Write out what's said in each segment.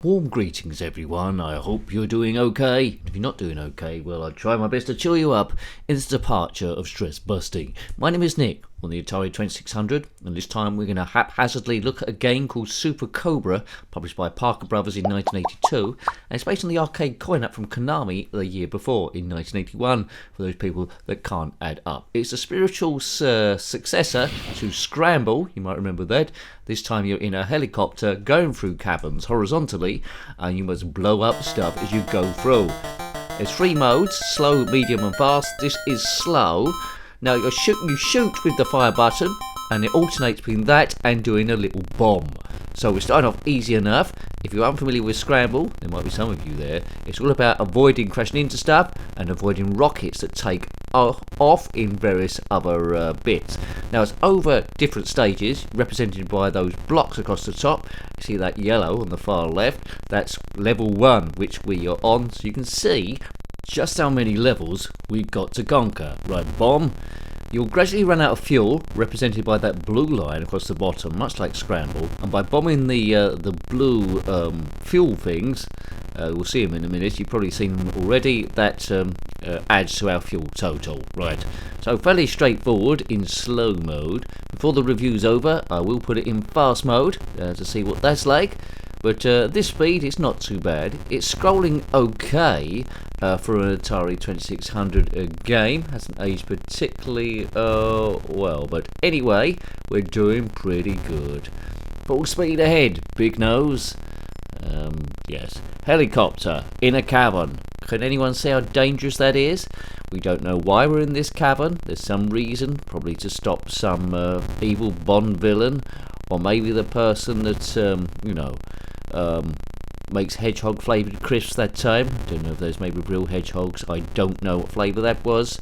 Warm greetings everyone, I hope you're doing okay. If you're not doing okay, well, I'll try my best to cheer you up in this departure of stress busting. My name is Nick on the Atari 2600, and this time we're going to haphazardly look at a game called Super Cobra, published by Parker Brothers in 1982, and it's based on the arcade coin-up from Konami the year before, in 1981, for those people that can't add up. It's a spiritual successor to Scramble, you might remember that. This time you're in a helicopter going through caverns horizontally, and you must blow up stuff as you go through. There's three modes, slow, medium and fast. This is slow. Now you shoot with the fire button, and it alternates between that and doing a little bomb. So we're starting off easy enough. If you're unfamiliar with Scramble, there might be some of you there, it's all about avoiding crashing into stuff and avoiding rockets that take off in various other bits. Now it's over different stages, represented by those blocks across the top. You see that yellow on the far left? That's level 1, which we are on, so you can see just how many levels we've got to conquer. Right, bomb. You'll gradually run out of fuel, represented by that blue line across the bottom, much like Scramble, and by bombing the blue fuel things, we'll see them in a minute, you've probably seen them already, that adds to our fuel total. Right, so fairly straightforward in slow mode. Before the review's over, I will put it in fast mode to see what that's like. But this speed is not too bad. It's scrolling okay for an Atari 2600 game. Hasn't aged particularly well. But anyway, we're doing pretty good. Full speed ahead, big nose. Yes. Helicopter in a cavern. Can anyone see how dangerous that is? We don't know why we're in this cavern. There's some reason, probably to stop some evil Bond villain. Or maybe the person that, makes hedgehog flavoured crisps that time. Don't know if those maybe real hedgehogs. I don't know what flavour that was.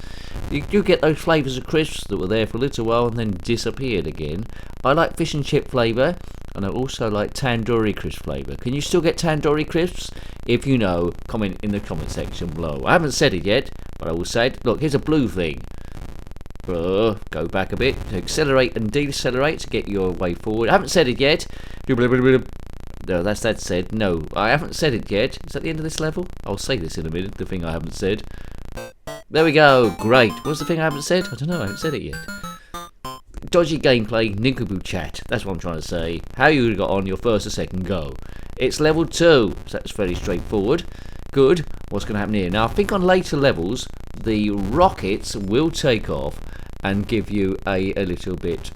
You do get those flavours of crisps that were there for a little while and then disappeared again. I like fish and chip flavour, and I also like tandoori crisp flavour. Can you still get tandoori crisps? If you know, comment in the comment section below. I haven't said it yet, but I will say it. Look, here's a blue thing. Go back a bit to accelerate and decelerate to get your way forward. I haven't said it yet. No, that's that said. No, I haven't said it yet. Is that the end of this level? I'll say this in a minute, the thing I haven't said. There we go, great. What's the thing I haven't said? I don't know, I haven't said it yet. Dodgy gameplay, nincompoop chat. That's what I'm trying to say. How you got on your first or second go. It's level 2, so that's fairly straightforward. Good. What's going to happen here? Now, I think on later levels, the rockets will take off and give you a little bit,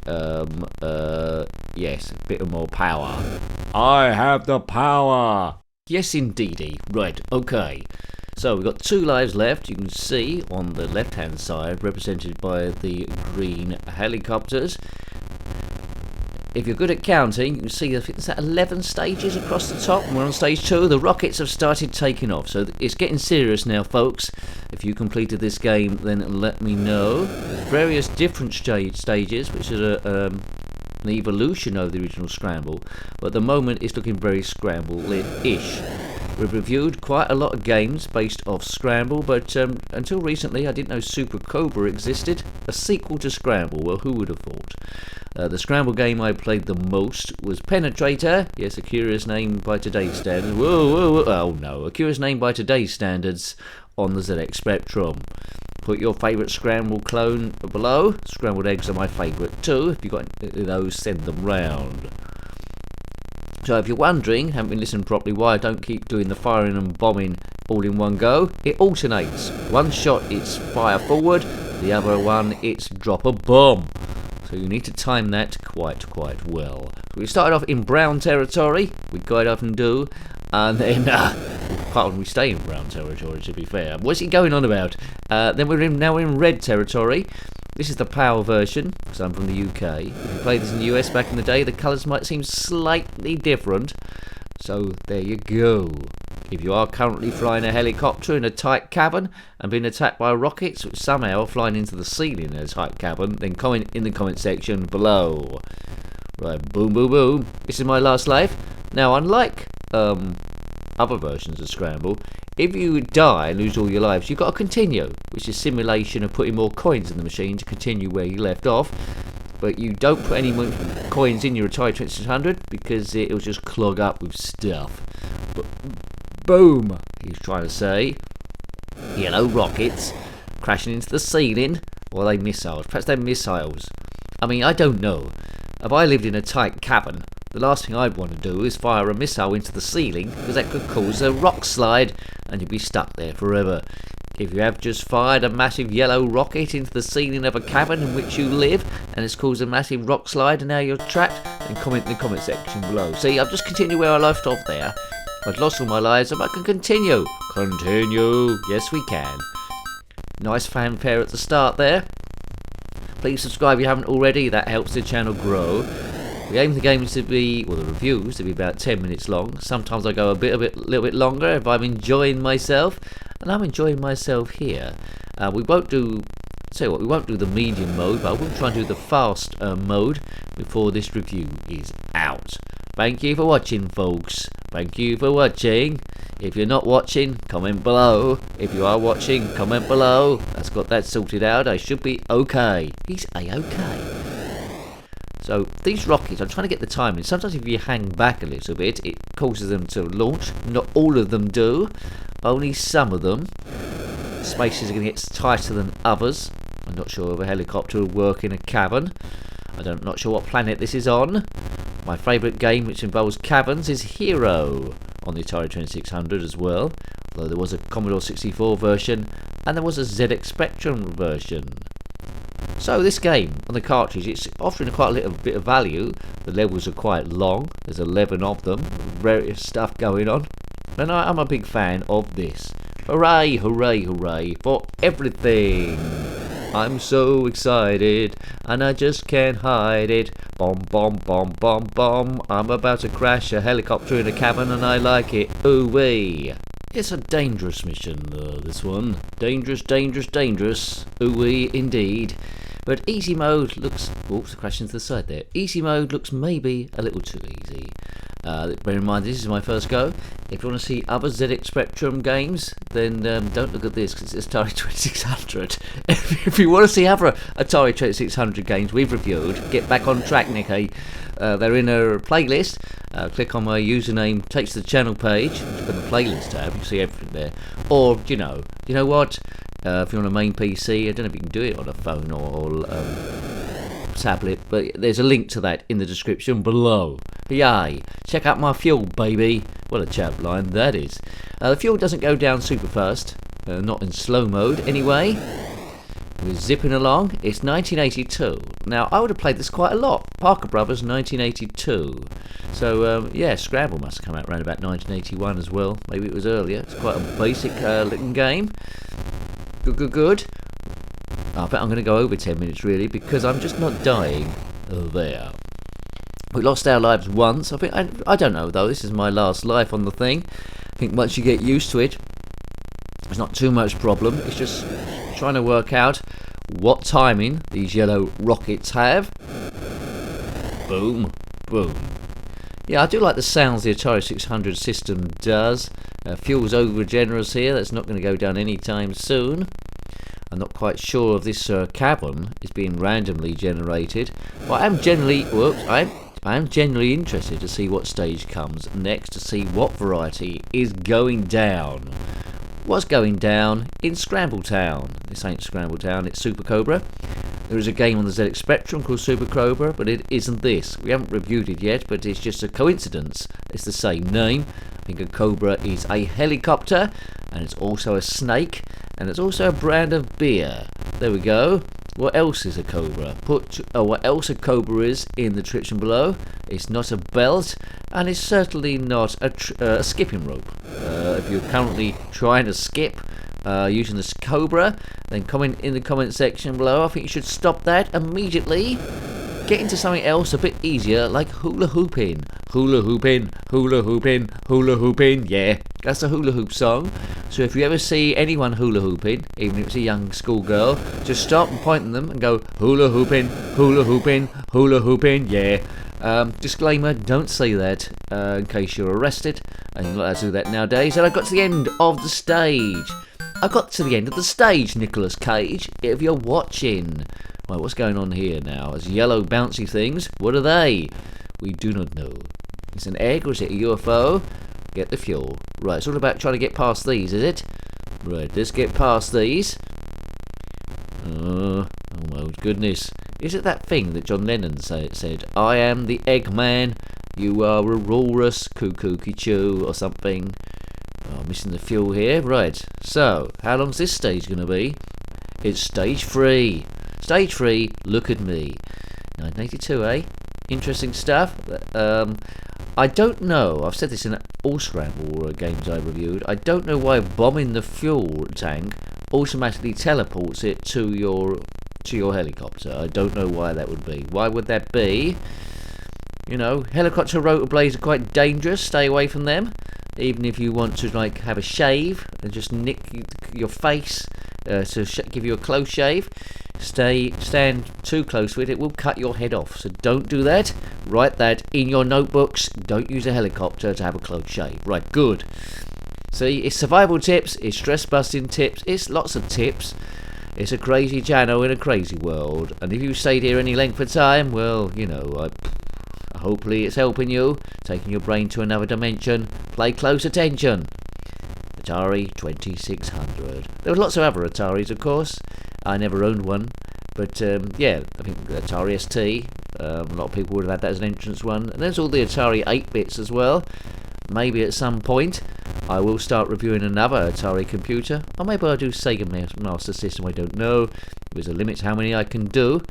yes, a bit more power. I have the power! Yes, indeedy. Right, okay. So we've got 2 lives left. You can see on the left-hand side, represented by the green helicopters. If you're good at counting, you can see it's at 11 stages across the top, and we're on stage 2. The rockets have started taking off, so it's getting serious now, folks. If you completed this game, then let me know. There's various different stages, which is an evolution of the original Scramble, but at the moment it's looking very Scramble-ish. We've reviewed quite a lot of games based off Scramble, but until recently I didn't know Super Cobra existed. A sequel to Scramble, well, who would have thought? The Scramble game I played the most was Penetrator. Yes, a curious name by today's standards. Whoa, oh no, a curious name by today's standards on the ZX Spectrum. Put your favourite Scramble clone below. Scrambled eggs are my favourite too. If you've got those, send them round. So if you're wondering, haven't been listening properly, why I don't keep doing the firing and bombing all in one go, it alternates. One shot it's fire forward, the other one it's drop a bomb. So you need to time that quite well. So we started off in brown territory, we quite often do, and then quite often we stay in brown territory, to be fair. What's he going on about? Then we're in red territory. This is the PAL version, because I'm from the UK. If you played this in the US back in the day, the colours might seem slightly different. So there you go. If you are currently flying a helicopter in a tight cavern and being attacked by rockets which somehow are flying into the ceiling in a tight cavern, then comment in the comment section below. Right, boom, boom, boom. This is my last life. Now, unlike other versions of Scramble, if you die and lose all your lives, you've got to continue, which is simulation of putting more coins in the machine to continue where you left off. But you don't put any more coins in your Atari 2600 because it'll just clog up with stuff. Boom, he's trying to say. Yellow rockets crashing into the ceiling. Or are they missiles? Perhaps they're missiles. I mean, I don't know. If I lived in a tight cavern, the last thing I'd want to do is fire a missile into the ceiling, because that could cause a rock slide and you'd be stuck there forever. If you have just fired a massive yellow rocket into the ceiling of a cavern in which you live and it's caused a massive rock slide and now you're trapped, then comment in the comment section below. See, I've just continued where I left off there. I've lost all my lives, but I can continue. Continue. Yes, we can. Nice fanfare at the start there. Please subscribe if you haven't already. That helps the channel grow. We aim the games to be, or the reviews to be about 10 minutes long. Sometimes I go a little bit longer if I'm enjoying myself, and I'm enjoying myself here. We won't do the medium mode, but I will try and do the fast mode before this review is out. Thank you for watching, folks. Thank you for watching. If you're not watching, comment below. If you are watching, comment below. That's got that sorted out. I should be okay. He's a-okay. So these rockets, I'm trying to get the timing. Sometimes if you hang back a little bit, it causes them to launch. Not all of them do. Only some of them. Spaces are going to get tighter than others. I'm not sure if a helicopter will work in a cavern. I'm not sure what planet this is on. My favourite game which involves caverns is Hero on the Atari 2600 as well, although there was a Commodore 64 version and there was a ZX Spectrum version. So this game on the cartridge, it's offering quite a little bit of value. The levels are quite long, there's 11 of them, various stuff going on, and I'm a big fan of this. Hooray, hooray, hooray for everything! I'm so excited, and I just can't hide it. Bomb, bomb, bomb, bomb, bomb. I'm about to crash a helicopter in a cavern, and I like it. Ooh-wee. It's a dangerous mission, this one. Dangerous, dangerous, dangerous. Ooh-wee, indeed. But easy mode looks... Oops, crashing to the side there. Easy mode looks maybe a little too easy. Bear in mind, this is my first go. If you want to see other ZX Spectrum games, then don't look at this, because it's Atari 2600. If you want to see other Atari 2600 games we've reviewed, get back on track, Nicky. They're in a playlist. Click on my username, takes to the channel page. Click on the playlist tab, you see everything there. Or, you know what? If you're on a main PC, I don't know if you can do it on a phone or tablet, but there's a link to that in the description below. Yay! Check out my fuel, baby. What a chap line that is. The fuel doesn't go down super fast, not in slow mode anyway. We're zipping along. It's 1982. Now, I would have played this quite a lot. Parker Brothers, 1982. So, yeah, Scramble must have come out around about 1981 as well. Maybe it was earlier. It's quite a basic looking game. Good. I bet I'm going to go over 10 minutes, really, because I'm just not dying there. We lost our lives once. I don't know, though. This is my last life on the thing. I think once you get used to it, it's not too much problem. It's just trying to work out what timing these yellow rockets have. Boom, boom. Yeah, I do like the sounds the Atari 600 system does. Fuel's over generous here. That's not going to go down anytime soon. I'm not quite sure if this cavern is being randomly generated. But I am generally interested to see what stage comes next, to see what variety is going down. What's going down in Scramble Town? This ain't Scramble Town, it's Super Cobra. There is a game on the ZX Spectrum called Super Cobra, but it isn't this. We haven't reviewed it yet, but it's just a coincidence. It's the same name. I think a Cobra is a helicopter, and it's also a snake, and it's also a brand of beer. There we go. What else is a Cobra? What else a Cobra is in the description below. It's not a belt, and it's certainly not a skipping rope. If you're currently trying to skip using this Cobra, then comment in the comment section below. I think you should stop that immediately. Get into something else a bit easier, like hula hooping. Hula hooping, hula hooping, hula hooping. Yeah, that's a hula hoop song. So if you ever see anyone hula hooping, even if it's a young schoolgirl, just stop and point at them and go hula hooping, hula hooping, hula hooping. Yeah. Disclaimer, don't say that in case you're arrested, and you're not allowed to do that nowadays. And I got to the end of the stage. Nicolas Cage, if you're watching. Right, what's going on here now? There's yellow bouncy things. What are they? We do not know. It's an egg, or is it a UFO? get the fuel. Right, it's all about trying to get past these, is it? Right, let's get past these. Oh my goodness. Is it that thing that John Lennon said, I am the Eggman, you are a walrus, cuckoo-choo, or something. Oh, missing the fuel here. Right, so, how long's this stage going to be? It's stage 3. Stage 3, look at me. 1982, eh? Interesting stuff. I don't know, I've said this in all Scramble games I've reviewed, I don't know why bombing the fuel tank automatically teleports it to your helicopter. I don't know why that would be. Why would that be? You know, helicopter rotor blades are quite dangerous. Stay away from them. Even if you want to like have a shave and just nick your face to give you a close shave, stand too close to it, it will cut your head off. So don't do that. Write that in your notebooks. Don't use a helicopter to have a close shave. Right, good. See, it's survival tips, it's stress busting tips, it's lots of tips. It's a crazy channel in a crazy world, and if you stayed here any length of time, well, you know, hopefully it's helping you, taking your brain to another dimension. Play close attention. Atari 2600. There were lots of other Ataris, of course. I never owned one, but yeah, I think Atari ST. A lot of people would have had that as an entrance one, and there's all the Atari 8-bits as well. Maybe at some point I will start reviewing another Atari computer, or maybe I'll do Sega Master System, I don't know. There's a limit to how many I can do.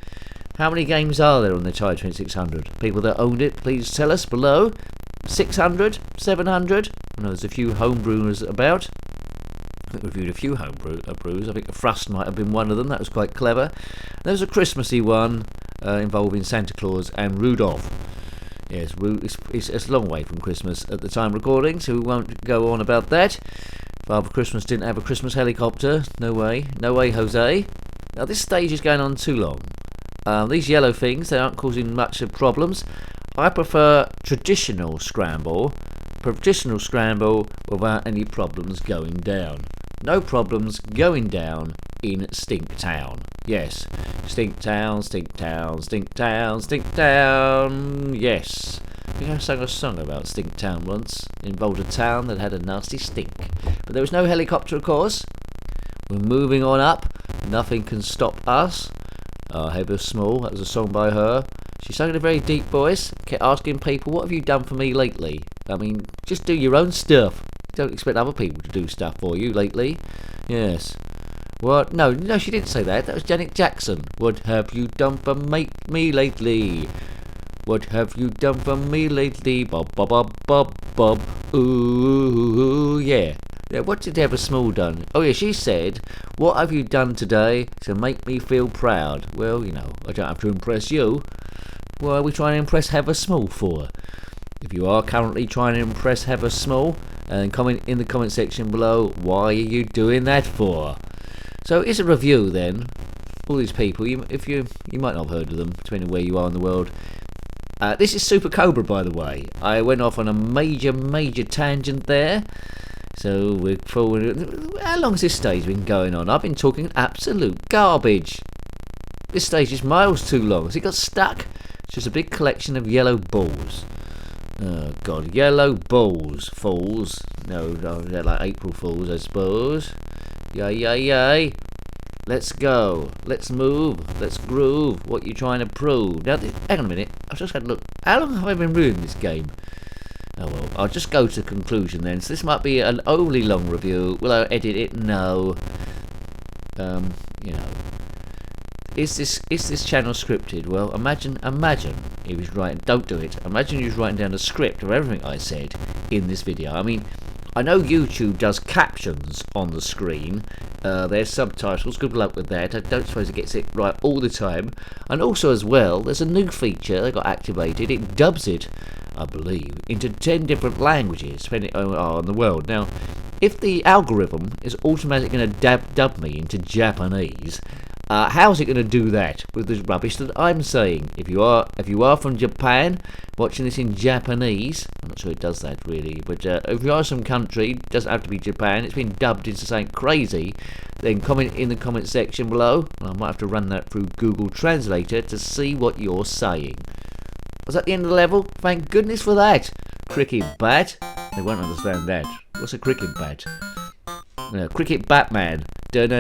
How many games are there on the Atari 2600? People that owned it, please tell us below. 600? 700? I know there's a few homebrewers about. I think we reviewed a few homebrews. I think the Thrust might have been one of them. That was quite clever. There was a Christmassy one involving Santa Claus and Rudolph. Yes, it's a long way from Christmas at the time recording, so we won't go on about that. Father Christmas didn't have a Christmas helicopter. No way. No way, Jose. Now, this stage is going on too long. These yellow things, they aren't causing much of problems. I prefer traditional scramble. Traditional scramble without any problems going down. No problems going down in Stinktown. Yes, Stinktown, Stinktown, Stinktown, Stinktown. Yes. I think I sang a song about Stinktown once. It involved a town that had a nasty stink. But there was no helicopter, of course. We're moving on up. Nothing can stop us. Heather Small, that was a song by her. She sang in a very deep voice, kept asking people, what have you done for me lately? I mean, just do your own stuff. Don't expect other people to do stuff for you lately. Yes. What? No, she didn't say that. That was Janet Jackson. What have you done for me lately? What have you done for me lately? Bob, bob, bob, bob, bob. Ooh, yeah. Yeah, what did Heather Small done? Oh yeah, she said, what have you done today to make me feel proud? Well, you know, I don't have to impress you. What are we trying to impress Heather Small for? If you are currently trying to impress Heather Small, and comment in the comment section below, why are you doing that for? So it's a review then. All these people, you might not have heard of them, depending on where you are in the world. This is Super Cobra, by the way. I went off on a major tangent there. So we're forward. How long has this stage been going on? I've been talking absolute garbage. This stage is miles too long. Has it got stuck? It's just a big collection of yellow balls. Oh God, yellow balls, fools. No, they're like April Fools, I suppose. Yay. Let's go. Let's move. Let's groove. What you trying to prove? Now, hang on a minute. I've just had a look. How long have I been reviewing this game? Oh well, I'll just go to the conclusion then. So this might be an overly long review. Will I edit it? No. You know. Is this channel scripted? Well, imagine he was writing. Don't do it. Imagine he was writing down a script of everything I said in this video. I mean, I know YouTube does captions on the screen. There's subtitles. Good luck with that. I don't suppose it gets it right all the time. And also as well, there's a new feature that got activated. It dubs it, I believe, into 10 different languages, depending on the world. Now, if the algorithm is automatically going to dub me into Japanese, how's it going to do that with the rubbish that I'm saying? If you are from Japan, watching this in Japanese, I'm not sure it does that really, but if you are some country, it doesn't have to be Japan, it's been dubbed into something crazy, then comment in the comment section below, and I might have to run that through Google Translator to see what you're saying. Was that the end of the level? Thank goodness for that. Cricket bat. They won't understand that. What's a cricket bat? No, cricket Batman. For...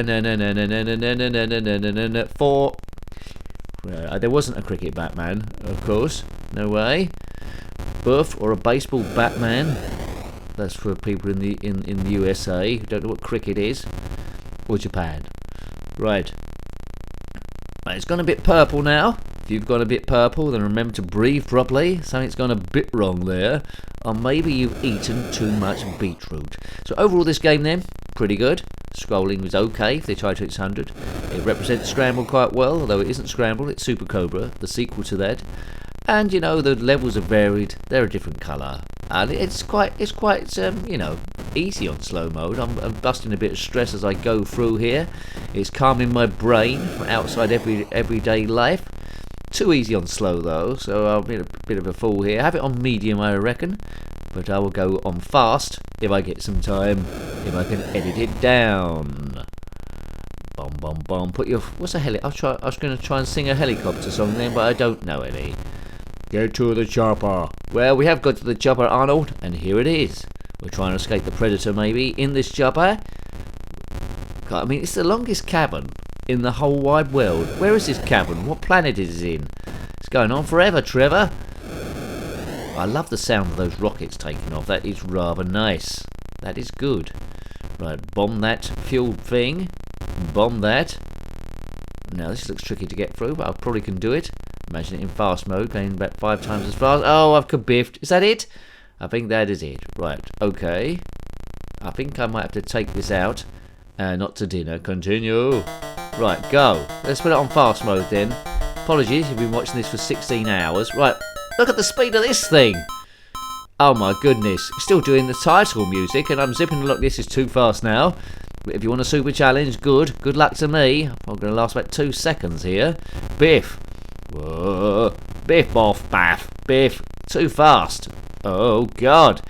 there wasn't a cricket Batman, of course. No way. Buff or a baseball Batman. That's for people in the USA who don't know what cricket is. Or Japan. Right. It's gone a bit purple now. If you've gone a bit purple, then remember to breathe properly. Something's gone a bit wrong there. Or maybe you've eaten too much beetroot. So overall this game then, pretty good. Scrolling was okay for the Atari 2600. It represents Scramble quite well, although it isn't Scramble, it's Super Cobra, the sequel to that. And you know, the levels are varied, they're a different colour. And it's quite you know, easy on slow mode. I'm busting a bit of stress as I go through here. It's calming my brain from outside everyday life. Too easy on slow though, so I'll be a bit of a fool here. Have it on medium, I reckon. But I will go on fast if I get some time, if I can edit it down. Bom bom bom. Put your... What's a heli... I was going to try and sing a helicopter song then, but I don't know any. Get to the chopper. Well, we have got to the chopper, Arnold, and here it is. We're trying to escape the Predator, maybe, in this chopper. I mean, it's the longest cabin in the whole wide world. Where is this cabin? What planet is it in? It's going on forever, Trevor. I love the sound of those rockets taking off. That is rather nice. That is good. Right, bomb that fuel thing. Bomb that. Now, this looks tricky to get through, but I probably can do it. Imagine it in fast mode, going about 5 times as fast. Oh, I've kabiffed. Is that it? I think that is it. Right, okay. I think I might have to take this out. Not to dinner. Continue. Right, go. Let's put it on fast mode then. Apologies, you've been watching this for 16 hours. Right, look at the speed of this thing. Oh my goodness. It's still doing the title music, and I'm zipping along. This is too fast now. If you want a super challenge, good. Good luck to me. I'm going to last about 2 seconds here. Biff. Whoa. Biff, boff, baff. Biff. Too fast. Oh, God.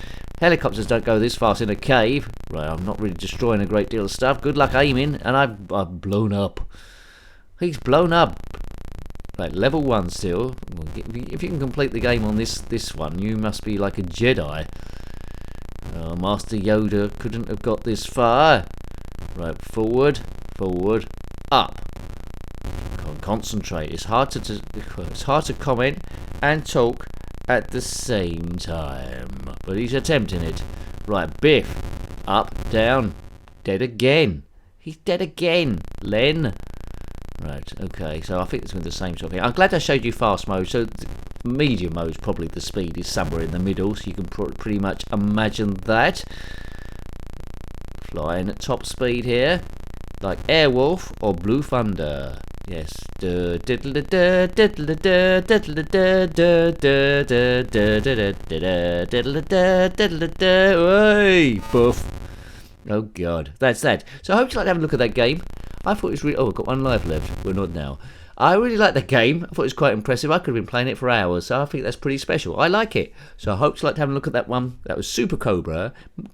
Helicopters don't go this fast in a cave. Right, I'm not really destroying a great deal of stuff. Good luck aiming. And I've blown up. He's blown up. Right, level 1 still. If you can complete the game on this one, you must be like a Jedi. Master Yoda couldn't have got this far. Right, forward, forward, up. Concentrate. It's hard to comment and talk at the same time. But he's attempting it. Right, Biff. Up, down. Dead again. He's dead again. Len. Right, okay. So I think it's with the same sort of thing. I'm glad I showed you fast mode. So medium mode is probably the speed is somewhere in the middle. So you can pretty much imagine that. Flying at top speed here. Like Airwolf or Blue Thunder. Yes. Hey, Buff. Oh God, that's that. So I hope you like to have a look at that game. I thought it was really... Oh, I've got 1 life left. We're not now. I really like the game. I thought it was quite impressive. I could have been playing it for hours, so I think that's pretty special. I like it. So I hope you like to have a look at that one. That was Super Cobra.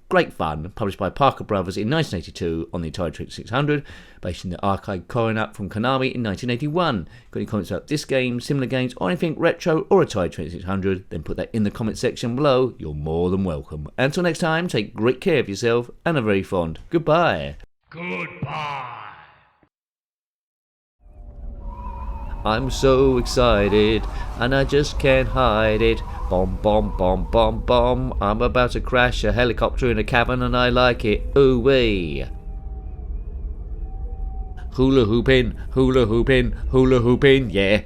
Great fun. Published by Parker Brothers in 1982 on the Atari 2600. Based in the arcade coin-up from Konami in 1981. Got any comments about this game, similar games, or anything retro or Atari 2600? Then put that in the comment section below. You're more than welcome. Until next time, take great care of yourself and are very fond. Goodbye. Goodbye. I'm so excited, and I just can't hide it. Bomb, bomb, bomb, bomb, bomb. I'm about to crash a helicopter in a cabin, and I like it. Ooh-wee. Hula hooping, hula hooping, hula hooping, yeah.